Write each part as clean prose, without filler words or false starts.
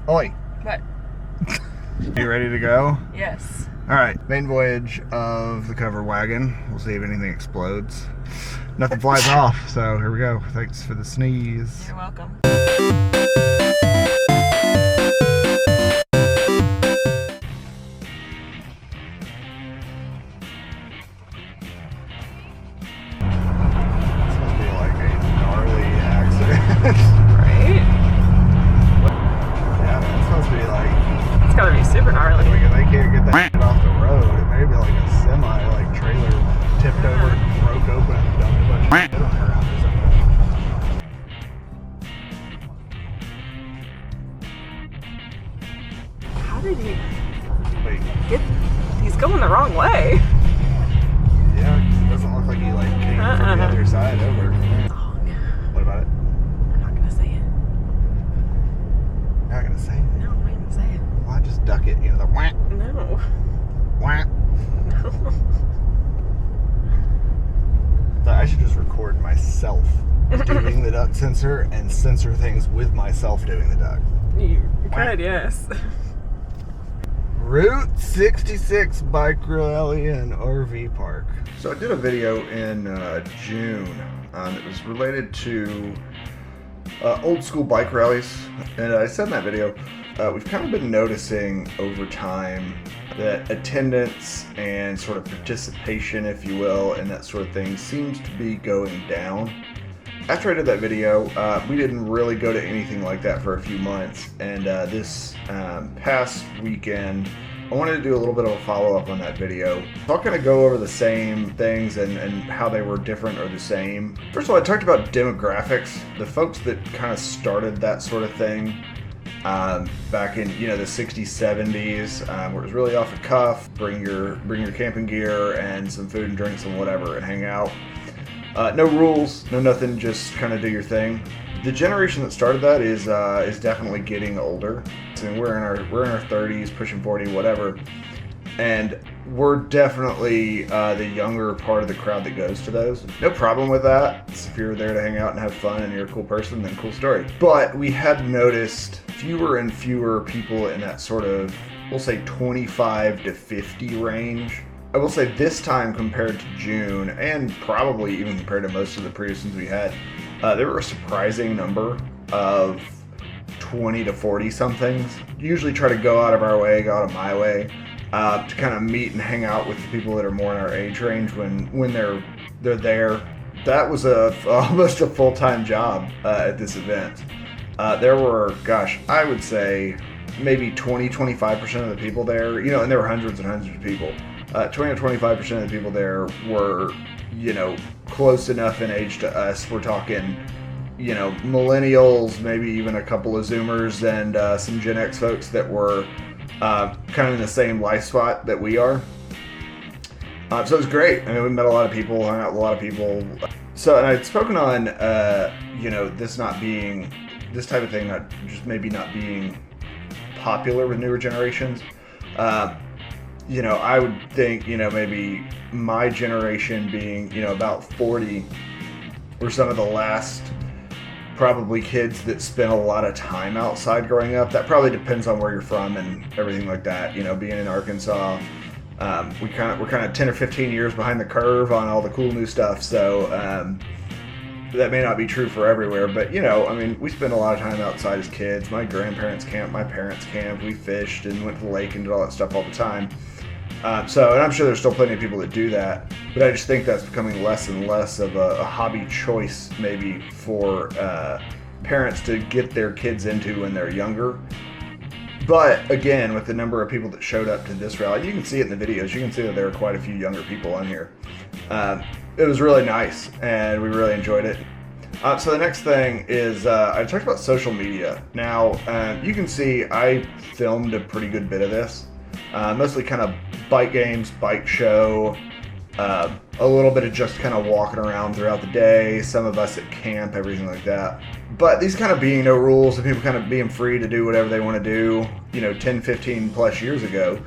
Oi. What? You ready to go? Yes. Alright, main voyage of the cover wagon. We'll see if anything explodes. Nothing flies off, so here we go. Thanks for the sneeze. You're welcome. Super gnarly. Like if they can't get that shit off the road, it may be like a semi, like trailer tipped over, broke open, and dumped a bunch of shit on the ground or something. How did he Wait. get? He's going the wrong way. Yeah, it doesn't look like he like came from the other side over. Oh, What about it? I'm not gonna say it. You're not gonna say it? No, I'm not gonna say it. Why just duck it? You know, the whack, No. whack. No. I should just record myself doing the duck sensor and censor things with myself doing the duck. You could, yes. Route 66 bike rally and RV park. So I did a video in June that was related to old school bike rallies, and I said in that video we've kind of been noticing over time that attendance and sort of participation, if you will, and that sort of thing seems to be going down. After I did that video, we didn't really go to anything like that for a few months, and this past weekend I wanted to do a little bit of a follow-up on that video. So I'll kind of go over the same things and how they were different or the same. First of all, I talked about demographics. The folks that kind of started that sort of thing back in the 60s, 70s, where it was really off the cuff. Bring your camping gear and some food and drinks and whatever, and hang out. No rules, no nothing, just kind of do your thing. The generation that started that is definitely getting older. I mean, we're in our 30s, pushing 40, whatever, and we're definitely the younger part of the crowd that goes to those. No problem with that. If you're there to hang out and have fun and you're a cool person, then cool story. But we had noticed fewer and fewer people in that sort of, we'll say 25 to 50 range. I will say this time compared to June, and probably even compared to most of the previous ones we had, there were a surprising number of 20 to 40 somethings. Usually try to go out of our way, go out of my way, to kind of meet and hang out with the people that are more in our age range when they're there. That was almost a full-time job at this event. There were, gosh, I would say maybe 20-25% of the people there, and there were hundreds and hundreds of people. 20 to 25% of the people there were, close enough in age to us. We're talking, millennials, maybe even a couple of Zoomers and some Gen X folks that were kind of in the same life spot that we are. So it was great. I mean, we met a lot of people, hung out with a lot of people. So, and I'd spoken on, this type of thing, maybe not being popular with newer generations. I would think, maybe my generation being, about 40, were some of the last probably kids that spent a lot of time outside growing up. That probably depends on where you're from and everything like that. Being in Arkansas, we're kind of 10 or 15 years behind the curve on all the cool new stuff. So that may not be true for everywhere, but we spent a lot of time outside as kids. My grandparents camped, my parents camped, we fished and went to the lake and did all that stuff all the time. And I'm sure there's still plenty of people that do that, but I just think that's becoming less and less of a hobby choice maybe for parents to get their kids into when they're younger. But again, with the number of people that showed up to this rally, you can see it in the videos, you can see that there are quite a few younger people on here. It was really nice, and we really enjoyed it. So the next thing is, I talked about social media. Now, you can see I filmed a pretty good bit of this. Mostly kind of bike games, bike show, a little bit of just kind of walking around throughout the day, some of us at camp, everything like that. But these kind of being no rules and people kind of being free to do whatever they want to do, 10, 15 plus years ago,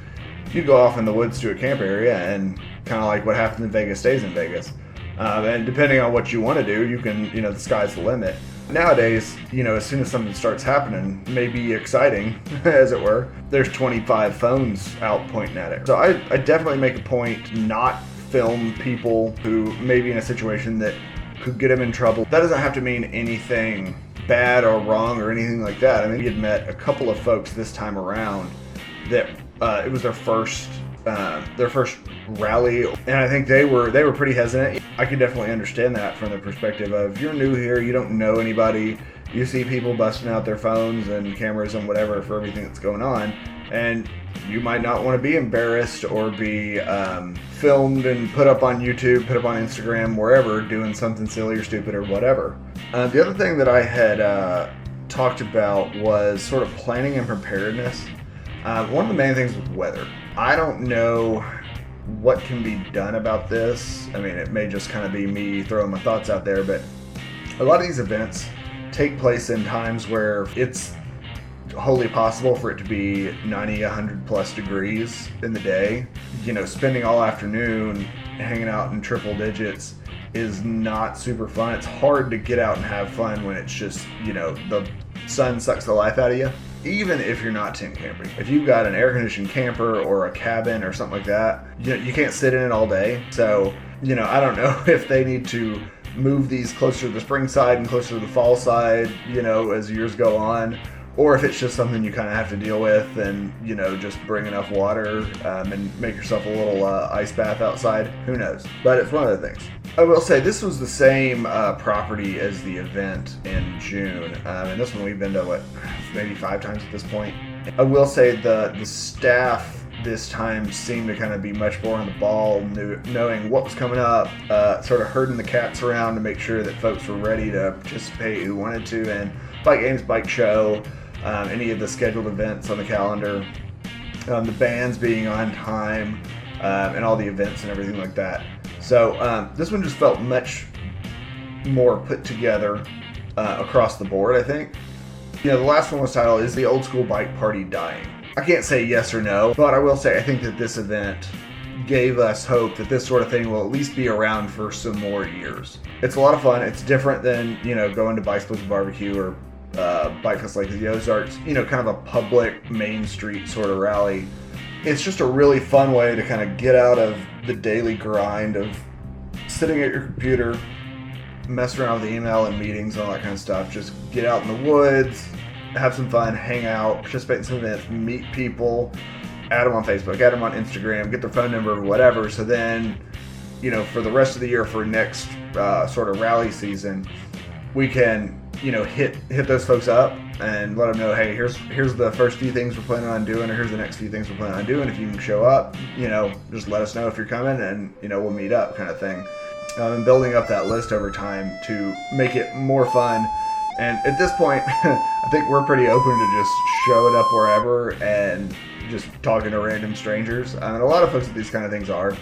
you'd go off in the woods to a camp area and kind of like what happens in Vegas stays in Vegas. And depending on what you want to do, you can, the sky's the limit. Nowadays, as soon as something starts happening, maybe exciting, as it were, there's 25 phones out pointing at it. So I definitely make a point not film people who may be in a situation that could get them in trouble. That doesn't have to mean anything bad or wrong or anything like that. I mean, we had met a couple of folks this time around that it was their first rally, and I think they were pretty hesitant. I could definitely understand that from the perspective of, you're new here, you don't know anybody, you see people busting out their phones and cameras and whatever for everything that's going on, and you might not want to be embarrassed or be filmed and put up on YouTube, put up on Instagram, wherever, doing something silly or stupid or whatever. The other thing that I had talked about was sort of planning and preparedness. One of the main things was weather. I don't know what can be done about this. I mean, it may just kind of be me throwing my thoughts out there, but a lot of these events take place in times where it's wholly possible for it to be 90, 100 plus degrees in the day. Spending all afternoon hanging out in triple digits is not super fun. It's hard to get out and have fun when it's just, the sun sucks the life out of you. Even if you're not tent camping, if you've got an air-conditioned camper or a cabin or something like that, you can't sit in it all day. So, I don't know if they need to move these closer to the spring side and closer to the fall side, as years go on, or if it's just something you kind of have to deal with and, just bring enough water and make yourself a little ice bath outside. Who knows? But it's one of the things. I will say this was the same property as the event in June, and this one we've been to maybe 5 times at this point. I will say the staff this time seemed to kind of be much more on the ball, knowing what was coming up, sort of herding the cats around to make sure that folks were ready to participate who wanted to, and bike games, bike show, any of the scheduled events on the calendar, the bands being on time, and all the events and everything like that. So this one just felt much more put together across the board, I think. The last one was titled, "Is the Old School Bike Party Dying?" I can't say yes or no, but I will say I think that this event gave us hope that this sort of thing will at least be around for some more years. It's a lot of fun. It's different than, going to Bike Splits Barbecue or bike fest like the Ozarks, kind of a public Main Street sort of rally. It's just a really fun way to kind of get out of the daily grind of sitting at your computer, messing around with email and meetings and all that kind of stuff. Just get out in the woods, have some fun, hang out, participate in some events, meet people, add them on Facebook, add them on Instagram, get their phone number, whatever. So then, for the rest of the year, for next sort of rally season, we can, hit those folks up and let them know, hey, here's the first few things we're planning on doing, or here's the next few things we're planning on doing. If you can show up, just let us know if you're coming, and we'll meet up, kind of thing. And building up that list over time to make it more fun. And at this point, I think we're pretty open to just showing up wherever and just talking to random strangers. And a lot of folks at these kind of things are.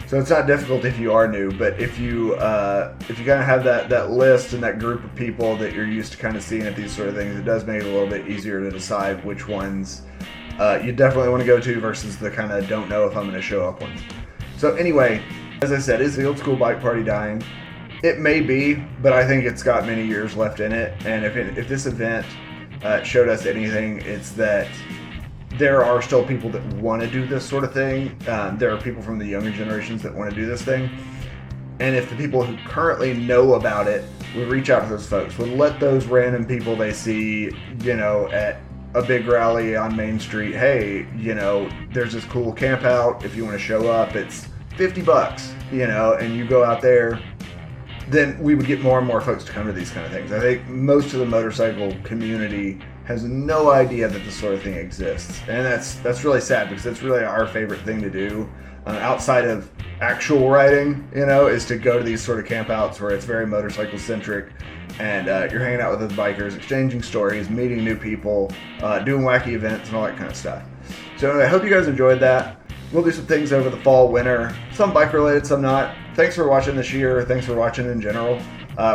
So it's not difficult if you are new, but if you kind of have that list and that group of people that you're used to kind of seeing at these sort of things, it does make it a little bit easier to decide which ones you definitely want to go to versus the kind of don't know if I'm going to show up ones. So anyway, as I said, is the Old School Bike Party dying? It may be, but I think it's got many years left in it. And if this event showed us anything, it's that there are still people that want to do this sort of thing. There are people from the younger generations that want to do this thing. And if the people who currently know about it would reach out to those folks, would let those random people they see, at a big rally on Main Street, hey, there's this cool camp out. If you want to show up, it's $50, and you go out there, then we would get more and more folks to come to these kind of things. I think most of the motorcycle community has no idea that this sort of thing exists. And that's really sad, because it's really our favorite thing to do outside of actual riding, is to go to these sort of campouts where it's very motorcycle centric, and you're hanging out with other bikers, exchanging stories, meeting new people, doing wacky events and all that kind of stuff. So anyway, I hope you guys enjoyed that. We'll do some things over the fall, winter, some bike related, some not. Thanks for watching this year. Thanks for watching in general.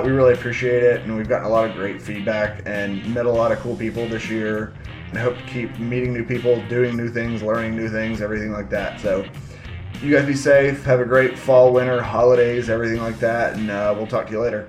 We really appreciate it, and we've gotten a lot of great feedback and met a lot of cool people this year, and I hope to keep meeting new people, doing new things, learning new things, everything like that. So you guys be safe. Have a great fall, winter, holidays, everything like that, and we'll talk to you later.